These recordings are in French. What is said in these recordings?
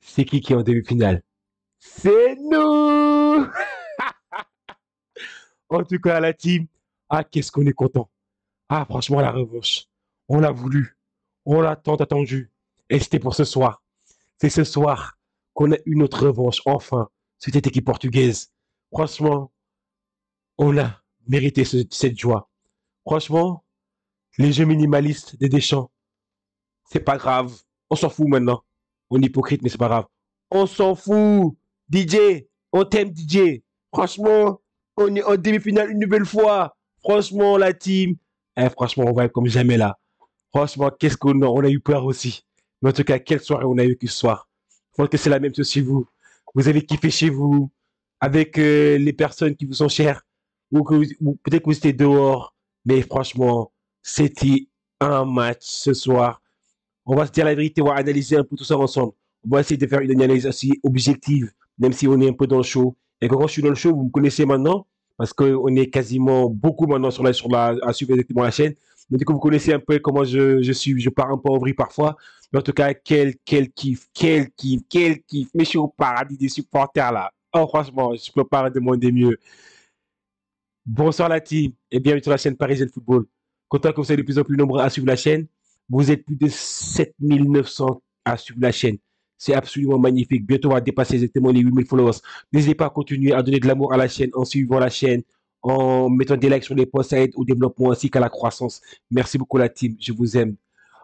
C'est qui est en demi-finale? C'est nous. En tout cas, la team. Ah, qu'est-ce qu'on est content. Ah, franchement, la revanche. On l'a voulu. On l'a tant attendu. Et c'était pour ce soir. C'est ce soir qu'on a eu notre revanche, enfin, sur cette équipe portugaise. Franchement, on a mérité cette joie. Franchement, les jeux minimalistes des Deschamps, c'est pas grave. On s'en fout maintenant. On est hypocrite, mais c'est pas grave. On s'en fout. DJ, on t'aime DJ. Franchement, on est en demi-finale une nouvelle fois. Franchement, la team. Franchement, on va être comme jamais là. Franchement, qu'est-ce qu'on a, on a eu peur aussi. Mais en tout cas, quelle soirée on a eu ce soir. Je pense que c'est la même chose chez vous. Vous avez kiffé chez vous, avec les personnes qui vous sont chères, ou peut-être que vous étiez dehors. Mais franchement, c'était un match ce soir. On va se dire la vérité, on va analyser un peu tout ça ensemble. On va essayer de faire une analyse aussi objective, même si on est un peu dans le show. Et quand je suis dans le show, vous me connaissez maintenant, parce qu'on est quasiment beaucoup maintenant à suivre exactement la chaîne. Mais du coup, vous connaissez un peu comment je suis, je pars un peu en vrille parfois. Mais en tout cas, quel kiff. Mais je suis au paradis des supporters là. Oh, franchement, je peux pas demander mieux. Bonsoir la team et bienvenue sur la chaîne Parisienne Football. Content que vous soyez de plus en plus nombreux à suivre la chaîne. Vous êtes plus de 7 900 à suivre la chaîne. C'est absolument magnifique. Bientôt, on va dépasser exactement les 8 000 followers. N'hésitez pas à continuer à donner de l'amour à la chaîne en suivant la chaîne, en mettant des likes sur les posts, ça aide au développement ainsi qu'à la croissance. Merci beaucoup la team, je vous aime.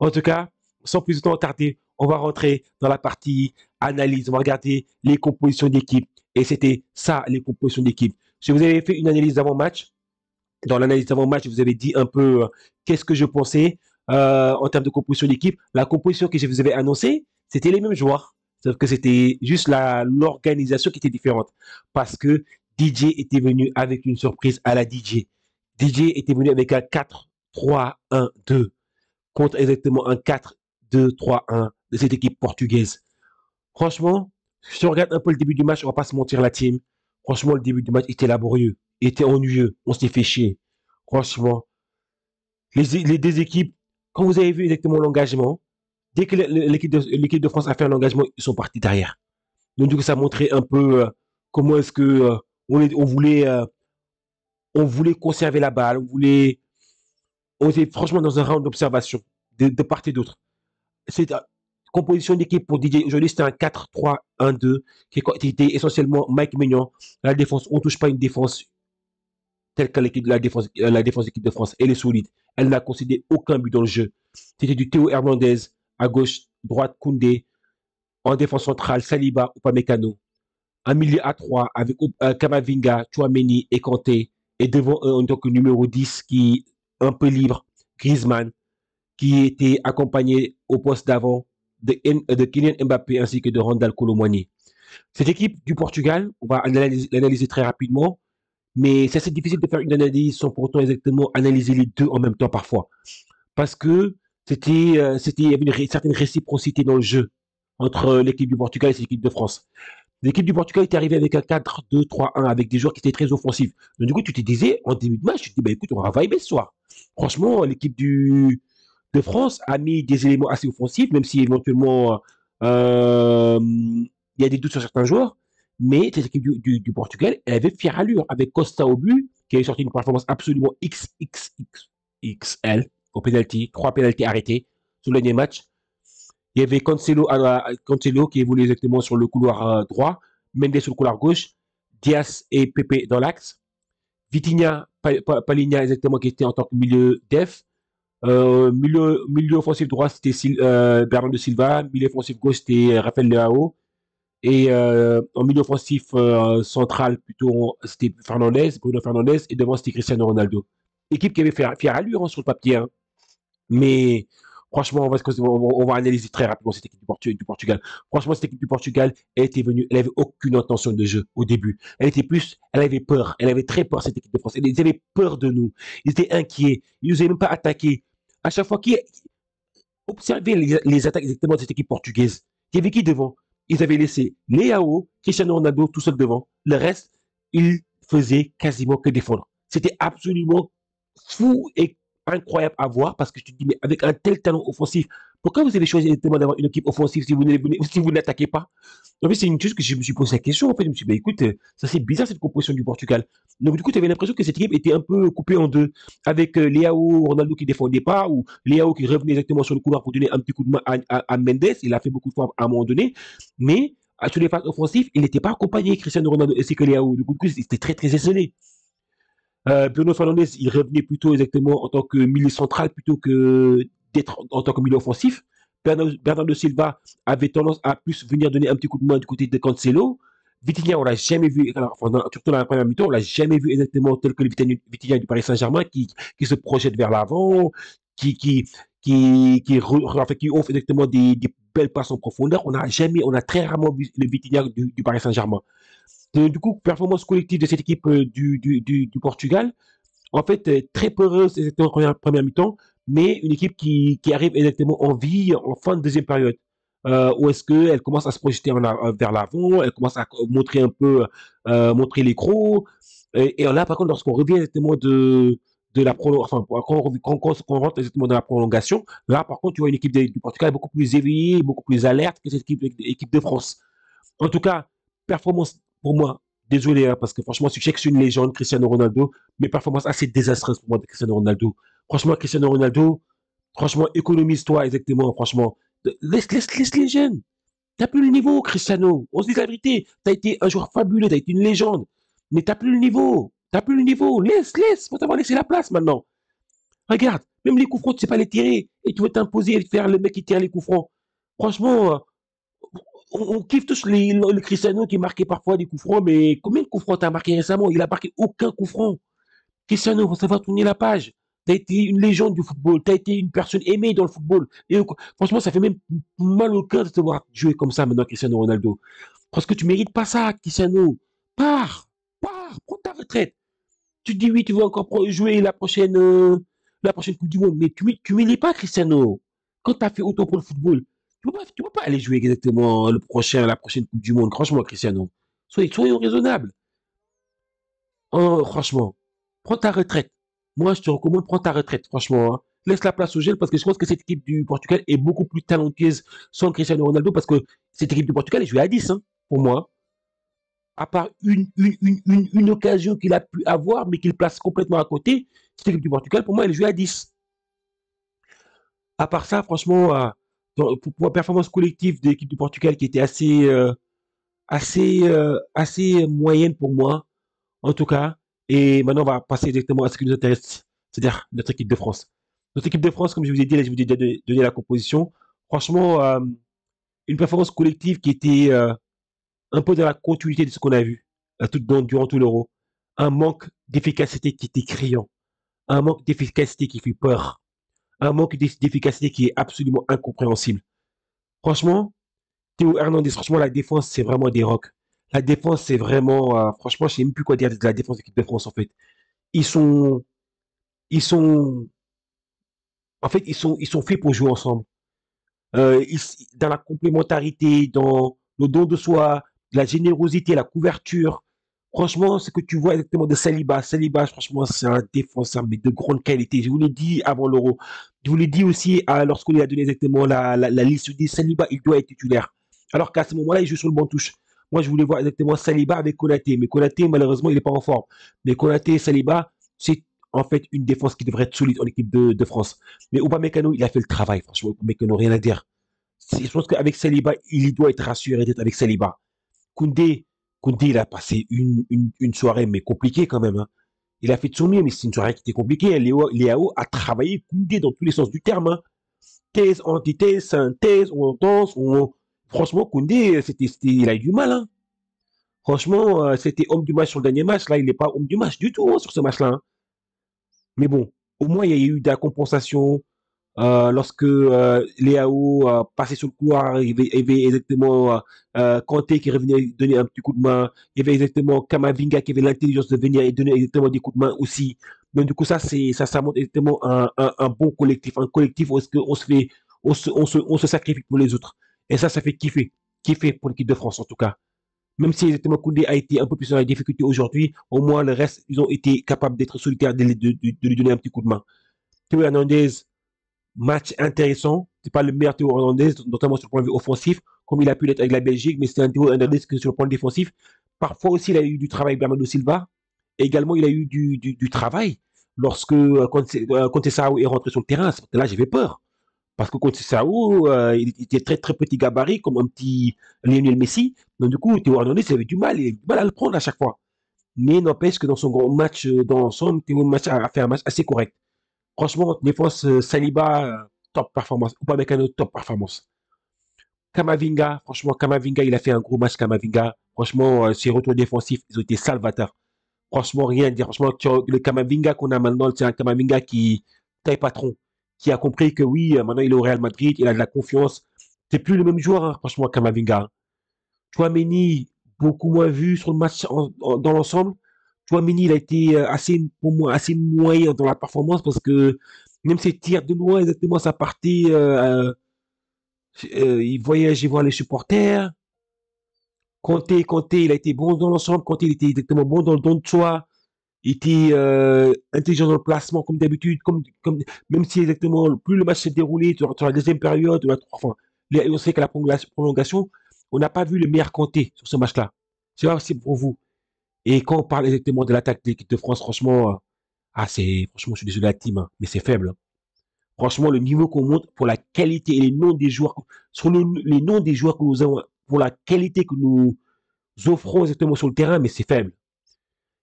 En tout cas, sans plus de temps tarder, on va rentrer dans la partie analyse. On va regarder les compositions d'équipe. Et c'était ça, les compositions d'équipe. Je vous avais fait une analyse d'avant-match. Dans l'analyse d'avant-match, je vous avais dit un peu qu'est-ce que je pensais en termes de composition d'équipe. La composition que je vous avais annoncée, c'était les mêmes joueurs. Sauf que c'était juste l'organisation qui était différente. Parce que DJ était venu avec une surprise à la DJ. DJ était venu avec un 4-3-1-2 contre exactement un 4-2-3-1 de cette équipe portugaise. Franchement, si on regarde un peu le début du match, on va pas se mentir la team. Franchement, le début du match était laborieux, était ennuyeux. On s'est fait chier. Franchement, les deux équipes, quand vous avez vu exactement l'engagement, dès que l'équipe de France a fait un engagement, ils sont partis derrière. Donc du coup, ça montrait un peu comment est-ce que on voulait conserver la balle, on était franchement dans un round d'observation de part et d'autre. C'est composition d'équipe pour DJ. Aujourd'hui, c'était un 4-3-1-2 qui était essentiellement Mike Maignan. La défense, on ne touche pas une défense telle que la défense d'équipe de France. Elle est solide. Elle n'a concédé aucun but dans le jeu. C'était du Théo Hernandez à gauche, droite Koundé, en défense centrale Saliba ou Pamecano. Un milieu à 3 avec Kamavinga, Chouameni et Kanté. Et devant eux, en tant que numéro 10 qui est un peu libre, Griezmann, qui était accompagné au poste d'avant de Kylian Mbappé ainsi que de Randal Colomwani. Cette équipe du Portugal, on va l'analyser très rapidement, mais c'est assez difficile de faire une analyse sans pourtant exactement analyser les deux en même temps parfois. Parce que il y avait une certaine réciprocité dans le jeu entre l'équipe du Portugal et l'équipe de France. L'équipe du Portugal était arrivée avec un 4-2-3-1 avec des joueurs qui étaient très offensifs. Donc, du coup, tu te disais, en début de match, tu te dis, bah, écoute, on va vibrer ce soir. Franchement, l'équipe de France a mis des éléments assez offensifs, même si éventuellement il y a des doutes sur certains joueurs. Mais cette équipe du Portugal, elle avait fière allure avec Costa au but, qui avait sorti une performance absolument XXXL au penalty, 3 penalties arrêtés sur le dernier match. Il y avait Cancelo qui évolue exactement sur le couloir droit, Mendes sur le couloir gauche, Diaz et Pepe dans l'axe, Vitinha, Palinha exactement qui était en tant que milieu def, milieu offensif droit, c'était Bernardo Silva. Milieu offensif gauche, c'était Rafael Leao. Et en milieu offensif central, plutôt, c'était Bruno Fernandez. Et devant, c'était Cristiano Ronaldo. Équipe qui avait fait fière allure sur le papier. Hein. Mais franchement, on va analyser très rapidement cette équipe du Portugal. Franchement, cette équipe du Portugal, elle était venue, elle avait aucune intention de jeu au début. Elle avait peur. Elle avait très peur, cette équipe de France. Ils avaient peur de nous. Ils étaient inquiets. Ils nous avaient même pas attaqué. À chaque fois qu'ils observaient les attaques exactement de cette équipe portugaise, il y avait qui devant? Ils avaient laissé Leao, Cristiano Ronaldo tout seul devant. Le reste, ils faisaient quasiment que défendre. C'était absolument fou et incroyable à voir parce que tu te dis, mais avec un tel talent offensif, pourquoi vous avez choisi exactement d'avoir une équipe offensive si vous n'attaquez pas? En fait, c'est une chose que je me suis posé la question. En fait, je me suis dit, bah, écoute, ça c'est bizarre cette composition du Portugal. Donc, du coup, tu avais l'impression que cette équipe était un peu coupée en deux, avec Leao, Ronaldo qui défendait pas, ou Leao qui revenait exactement sur le couloir pour donner un petit coup de main à Mendes. Il a fait beaucoup de fois à un moment donné. Mais sur les phases offensives, il n'était pas accompagné, Cristiano Ronaldo, ainsi que Leao. Du coup, c'était très, très esselé. Bruno Fernandes, il revenait plutôt exactement en tant que milieu central plutôt que d'être en tant que milieu offensif. Bernardo Silva avait tendance à plus venir donner un petit coup de main du côté de Cancelo. Vitinha, on l'a jamais vu, alors, surtout dans la première mi-temps, on l'a jamais vu exactement tel que le Vitinha du Paris Saint-Germain qui se projette vers l'avant, qui, qui, qui offre exactement des belles passes en profondeur. On a très rarement vu le Vitinha du Paris Saint-Germain. Du coup, performance collective de cette équipe du Portugal, en fait, très peureuse exactement en première mi-temps, mais une équipe qui arrive exactement en vie en fin de deuxième période. Où est-ce qu'elle commence à se projeter vers l'avant, elle commence à montrer un peu, montrer les crocs. Et là, par contre, lorsqu'on revient exactement de la prolongation, enfin, quand on rentre exactement dans la prolongation, là, par contre, tu vois une équipe du Portugal beaucoup plus éveillée, beaucoup plus alerte que cette équipe de France. En tout cas, performance pour moi, désolé, hein, parce que franchement, je sais que c'est une légende, Cristiano Ronaldo, mais performance assez désastreuse pour moi de Cristiano Ronaldo. Franchement, Cristiano Ronaldo, franchement, économise-toi exactement, franchement. Laisse les jeunes. T'as plus le niveau, Cristiano. On se dit la vérité. T'as été un joueur fabuleux, t'as été une légende. Mais t'as plus le niveau. T'as plus le niveau. Laisse. Faut t'avoir laissé la place maintenant. Regarde, même les coups francs, tu sais pas les tirer. Et tu veux t'imposer et faire le mec qui tire les coups francs. Franchement, on kiffe tous le Cristiano qui marquait parfois des coups francs, mais combien de coups francs t'as marqué récemment? Il a marqué aucun coup franc. Cristiano, il faut savoir tourner la page. Tu as été une légende du football, tu as été une personne aimée dans le football. Et franchement, ça fait même mal au cœur de te voir jouer comme ça maintenant, Cristiano Ronaldo. Parce que tu mérites pas ça, Cristiano. Prends ta retraite. Tu te dis oui, tu veux encore jouer la prochaine Coupe du Monde, mais tu mérites pas, Cristiano. Quand tu as fait autant pour le football, tu peux pas aller jouer exactement la prochaine Coupe du Monde. Franchement, Cristiano. Soyons raisonnables. Oh, franchement, prends ta retraite. Moi, je te recommande, prends ta retraite, franchement, hein. Laisse la place au gel parce que je pense que cette équipe du Portugal est beaucoup plus talentueuse sans Cristiano Ronaldo parce que cette équipe du Portugal est jouée à 10, hein, pour moi. À part une occasion qu'il a pu avoir, mais qu'il place complètement à côté, cette équipe du Portugal, pour moi, elle est jouée à 10. À part ça, franchement, pour la performance collective de l'équipe du Portugal qui était assez moyenne pour moi, en tout cas. Et maintenant, on va passer directement à ce qui nous intéresse, c'est-à-dire notre équipe de France. Notre équipe de France, comme je vous ai dit, là, je vous ai déjà donné la composition. Franchement, une performance collective qui était un peu dans la continuité de ce qu'on a vu durant tout l'Euro. Un manque d'efficacité qui était criant. Un manque d'efficacité qui fait peur. Un manque d'efficacité qui est absolument incompréhensible. Franchement, Théo Hernandez, franchement, la défense, c'est vraiment des rocs. La défense, c'est vraiment, franchement, je sais même plus quoi dire de la défense de l'équipe de France, en fait. Ils sont, ils sont, en fait, ils sont faits pour jouer ensemble. Dans la complémentarité, dans le don de soi, la générosité, la couverture. Franchement, ce que tu vois exactement de Saliba, franchement, c'est un défenseur, mais de grande qualité. Je vous l'ai dit avant l'Euro. Je vous l'ai dit aussi lorsqu'on lui a donné exactement la liste. Je dis Saliba, il doit être titulaire. Alors qu'à ce moment-là, il joue sur le banc touche. Moi, je voulais voir exactement Saliba avec Konaté. Mais Konaté, malheureusement, il n'est pas en forme. Mais Konaté et Saliba, c'est en fait une défense qui devrait être solide en équipe de France. Mais Upamecano, il a fait le travail, franchement. Upamecano, rien à dire. Je pense qu'avec Saliba, il doit être rassuré d'être avec Saliba. Koundé, Koundé, il a passé une soirée, mais compliquée quand même, hein. Il a fait de son mieux, mais c'est une soirée qui était compliquée, hein. Léao a travaillé Koundé dans tous les sens du terme, hein. Thèse, antithèse, synthèse, on danse, franchement, Koundé, il a eu du mal, hein. Franchement, c'était homme du match sur le dernier match. Là, il n'est pas homme du match du tout, hein, sur ce match-là, hein. Mais bon, au moins, il y a eu de la compensation. Lorsque Léao passait sur le couloir, il y avait exactement Kanté qui revenait donner un petit coup de main. Il y avait exactement Kamavinga qui avait l'intelligence de venir et donner exactement des coups de main aussi. Donc du coup, ça montre exactement un bon collectif, un collectif où est-ce qu'on se fait, on se sacrifie pour les autres. Et ça fait kiffer pour l'équipe de France en tout cas. Même si exactement Koundé a été un peu plus dans la difficulté aujourd'hui, au moins le reste, ils ont été capables d'être solitaires, de lui donner un petit coup de main. Théo Hernandez, match intéressant. C'est pas le meilleur Théo Hernandez, notamment sur le point de vue offensif, comme il a pu l'être avec la Belgique, mais c'est un Théo Hernandez que sur le point défensif. Parfois aussi, il a eu du travail avec Bernardo Silva. Et également, il a eu du travail lorsque Sao est rentré sur le terrain. Là, j'avais peur. Parce que Sao, il était très très petit gabarit, comme un petit Lionel Messi. Donc du coup, Théo Hernandez, il avait il avait du mal à le prendre à chaque fois. Mais n'empêche que dans son grand match dans l'ensemble, Théo a fait un match assez correct. Franchement, défense Saliba, top performance. Ou pas avec un autre top performance. Kamavinga, franchement, Kamavinga, il a fait un gros match, Kamavinga. Franchement, ses retours défensifs, ils ont été salvateurs. Franchement, rien à dire. Franchement, le Kamavinga qu'on a maintenant, c'est un Kamavinga qui taille patron, qui a compris que oui, maintenant il est au Real Madrid, il a de la confiance. C'est plus le même joueur, hein, franchement, Kamavinga. Chouameni, beaucoup moins vu sur le match dans l'ensemble. Chouameni, il a été assez, pour moi, assez moyen dans la performance parce que même ses tirs de loin, exactement, ça partait, il voyageait voir les supporters. Conté, il a été bon dans l'ensemble. Conté, il était exactement bon dans le don de soi. Il était intelligent dans le placement, comme d'habitude. Même si exactement, plus le match s'est déroulé sur la deuxième période, enfin, on sait qu'à la prolongation, on n'a pas vu le meilleur Conté sur ce match-là. C'est vrai aussi pour vous. Et quand on parle exactement de l'attaque de l'équipe de France, franchement, franchement, je suis désolé de la team, hein, mais c'est faible, hein. Franchement, le niveau qu'on montre pour la qualité et les noms des joueurs, sur les noms des joueurs que nous avons, pour la qualité que nous offrons exactement sur le terrain, mais c'est faible.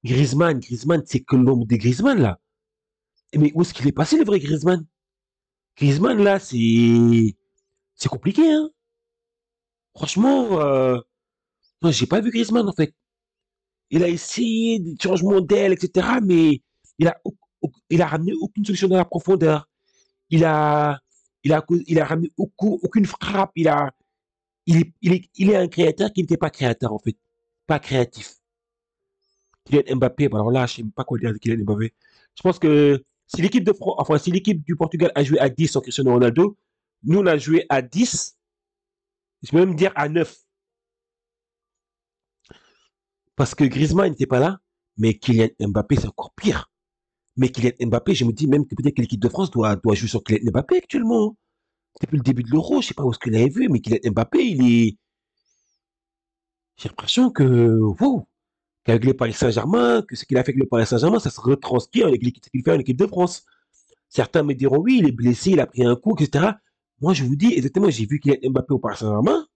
Griezmann, c'est que l'ombre de Griezmann, là. Mais où est-ce qu'il est passé, le vrai Griezmann? Griezmann, là, c'est compliqué, hein. Franchement, non, j'ai pas vu Griezmann, en fait. Il a essayé des changements d'aile, etc., mais il a ramené aucune solution dans la profondeur. Il a, il a ramené aucune frappe. Il est un créateur qui n'était pas créateur, en fait. Pas créatif. Kylian Mbappé, alors là, je ne sais pas quoi dire de Kylian Mbappé. Je pense que si l'équipe de France, enfin, si l'équipe du Portugal a joué à 10 sans Cristiano Ronaldo, nous, on a joué à 10, je peux même dire à 9. Parce que Griezmann n'était pas là, mais Kylian Mbappé, c'est encore pire. Mais Kylian Mbappé, je me dis même que peut-être que l'équipe de France doit jouer sur Kylian Mbappé actuellement. Depuis le début de l'Euro, je ne sais pas où est-ce que vous l'avez vu, mais Kylian Mbappé, j'ai l'impression que, wow, qu'avec le Paris Saint-Germain, que ce qu'il a fait avec le Paris Saint-Germain, ça se retranscrit avec l'équipe qu'il fait en équipe de France. Certains me diront, oui, il est blessé, il a pris un coup, etc. Moi, je vous dis, exactement, j'ai vu Kylian Mbappé au Paris Saint-Germain.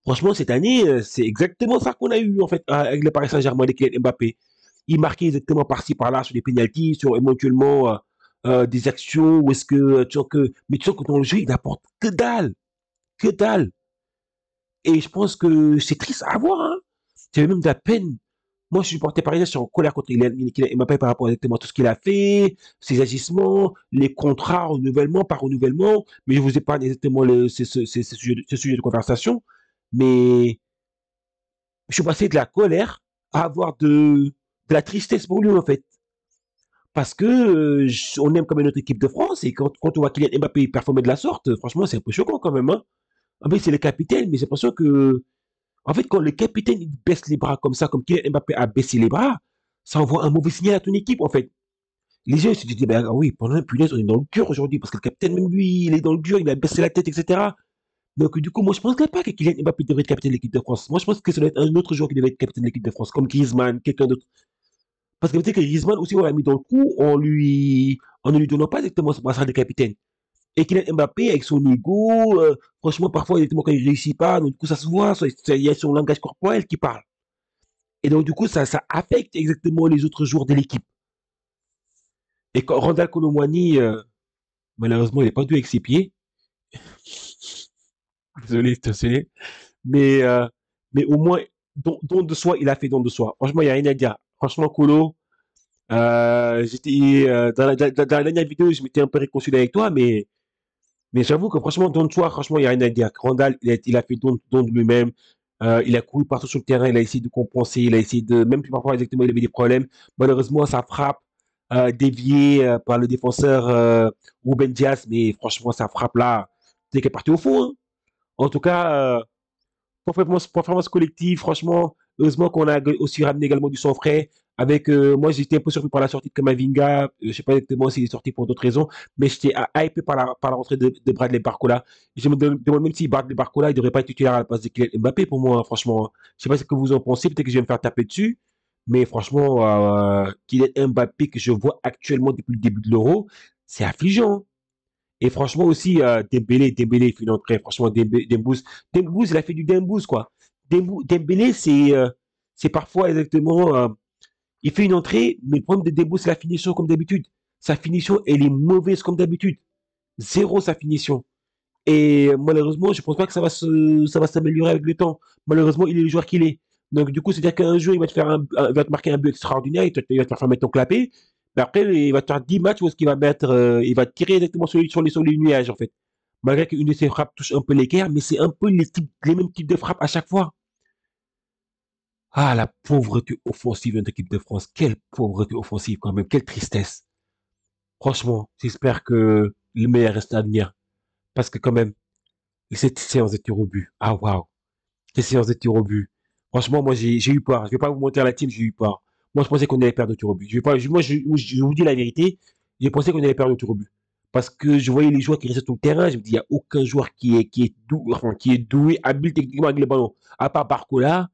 Franchement, cette année, c'est exactement ça qu'on a eu, en fait, avec le Paris Saint-Germain, avec Kylian Mbappé. Il marquait exactement par-ci, par-là, sur des pénaltys, sur éventuellement des actions, où est-ce que, mais tu sens que dans le jeu, il n'apporte que dalle, que dalle. Et je pense que c'est triste à voir, hein. J'avais même de la peine. Moi, je suis supporter parisien, je suis en colère contre Kylian Mbappé par rapport exactement à tout ce qu'il a fait, ses agissements, les contrats, renouvellement, par renouvellement. Mais je vous épargne exactement ce sujet de conversation. Mais je suis passé de la colère à avoir de la tristesse pour lui, en fait. Parce que on aime quand même notre équipe de France et quand on voit Kylian Mbappé performer de la sorte, franchement, c'est un peu choquant quand même, hein. En fait, c'est le capitaine, mais j'ai l'impression que en fait, quand le capitaine il baisse les bras comme ça, comme Kylian Mbappé a baissé les bras, ça envoie un mauvais signal à ton équipe, en fait. Les gens se disent, ben oui, pendant punaise, on est dans le dur aujourd'hui, parce que le capitaine, même lui, il est dans le dur, il a baissé la tête, etc. Donc, du coup, moi, je pense pas que Kylian Mbappé devrait être capitaine de l'équipe de France. Moi, je pense que ça doit être un autre joueur qui devrait être capitaine de l'équipe de France, comme Griezmann, quelqu'un d'autre. Parce que peut-être que Griezmann aussi, on l'a mis dans le coup en ne lui donnant pas exactement ce brassard de capitaine. Et Kylian Mbappé, avec son ego, franchement, parfois, exactement quand il réussit pas, donc du coup, ça se voit, il y a son langage corporel qui parle. Et donc, du coup, ça affecte exactement les autres joueurs de l'équipe. Et quand Randall Colomwani, malheureusement, il n'est pas doué avec ses pieds. Désolé, désolé. Mais, euh, mais au moins, don de soi, il a fait don de soi. Franchement, il n'y a rien à dire. Franchement, Colo, j'étais, dans la dernière vidéo, je m'étais un peu réconcilié avec toi, mais j'avoue que franchement, don de soi, franchement, il n'y a rien à dire. Randall, il a fait don de lui-même. Il a couru partout sur le terrain, il a essayé de compenser, il a essayé de, même si parfois exactement il avait des problèmes. Malheureusement, ça frappe déviée par le défenseur Ruben Diaz, mais franchement, ça frappe là, c'est qu'elle est partie au fond, hein. En tout cas, performance collective, franchement, heureusement qu'on a aussi ramené également du sang frais Avec, moi, j'étais un peu surpris par la sortie de Kamavinga. Je sais pas exactement s'il est sorti pour d'autres raisons, mais j'étais hypé par la rentrée de Bradley Barcola. Je me demande même si Bradley Barcola, il devrait pas être titulaire à la place de Kylian Mbappé pour moi, hein, franchement. Je sais pas ce que vous en pensez. Peut-être que je vais me faire taper dessus. Mais franchement, Kylian Mbappé que je vois actuellement depuis le début de l'Euro, c'est affligeant. Et franchement aussi, Dembélé, il fait une entrée. Franchement, Dembouz, il a fait du Dembouz, quoi. Dembélé, c'est parfois exactement, il fait une entrée, mais le problème de Dembouz, c'est la finition comme d'habitude. Sa finition, elle est mauvaise comme d'habitude. Zéro sa finition. Et malheureusement, je pense pas que ça va s'améliorer avec le temps. Malheureusement, il est le joueur qu'il est. Donc, du coup, c'est-à-dire qu'un jour, il va te marquer un but extraordinaire, il va te faire mettre ton clapet. Mais après, il va te faire 10 matchs où est-ce qu'il va mettre, il va tirer exactement sur les nuages, en fait. Malgré qu'une de ses frappes touche un peu l'équerre, mais c'est un peu les mêmes types de frappes à chaque fois. Ah, la pauvreté offensive de notre équipe de France. Quelle pauvreté offensive, quand même. Quelle tristesse. Franchement, j'espère que le meilleur reste à venir. Parce que quand même, cette séance de tir au but. Ah, waouh. Cette séance de tir au but. Franchement, moi, j'ai eu peur. Je vais pas vous mentir à la team, j'ai eu peur. Moi, je pensais qu'on allait perdre au tir au but. Je vais pas, moi, je vous dis la vérité. J'ai pensé qu'on allait perdre au tir au but. Parce que je voyais les joueurs qui restaient sur le terrain. Je me dis, il n'y a aucun joueur qui est doué, habile techniquement avec le ballon. À part Barcola,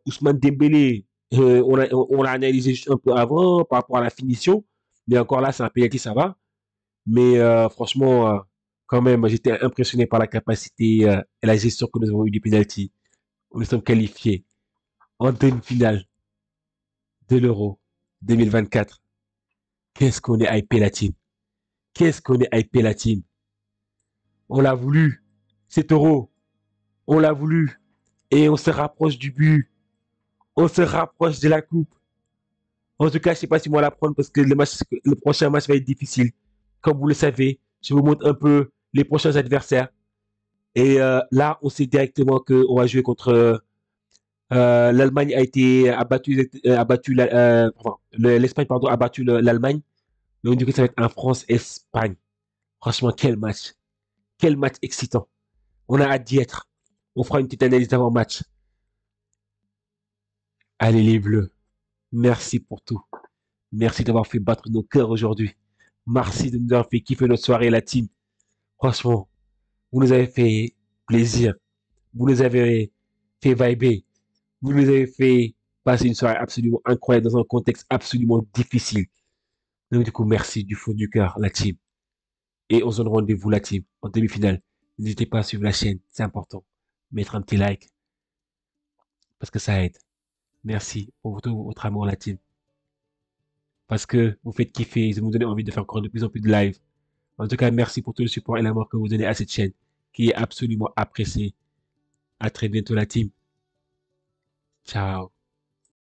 Ousmane Dembélé, on l'a analysé juste un peu avant par rapport à la finition. Mais encore là, c'est un penalty, ça va. Mais franchement, quand même, j'étais impressionné par la capacité et la gestion que nous avons eu du penalty. Nous sommes qualifiés en demi-finale de l'Euro 2024. Qu'est-ce qu'on est hypé la team. Qu'est-ce qu'on est hypé la team. On l'a voulu. Cet Euro, on l'a voulu. Et on se rapproche du but. On se rapproche de la coupe. En tout cas, je ne sais pas si moi la prendre parce que le prochain match va être difficile. Comme vous le savez, je vous montre un peu les prochains adversaires. Et là, on sait directement qu'on va jouer contre l'Allemagne pardon, l'Espagne pardon a battu l'Allemagne. Donc du coup, ça va être un France-Espagne. Franchement, quel match excitant. On a hâte d'y être. On fera une petite analyse d'avant-match. Allez les Bleus, merci pour tout. Merci d'avoir fait battre nos cœurs aujourd'hui. Merci de nous avoir fait kiffer notre soirée, la team. Franchement, vous nous avez fait plaisir. Vous nous avez fait vibrer. Vous nous avez fait passer une soirée absolument incroyable dans un contexte absolument difficile. Donc du coup, merci du fond du cœur, la team. Et on se donne rendez-vous, la team, en demi-finale. N'hésitez pas à suivre la chaîne, c'est important. Mettre un petit like, parce que ça aide. Merci pour tout votre amour, la team. Parce que vous faites kiffer, vous me donnez envie de faire encore de plus en plus de live. En tout cas, merci pour tout le support et l'amour que vous donnez à cette chaîne, qui est absolument appréciée. À très bientôt, la team. Ciao.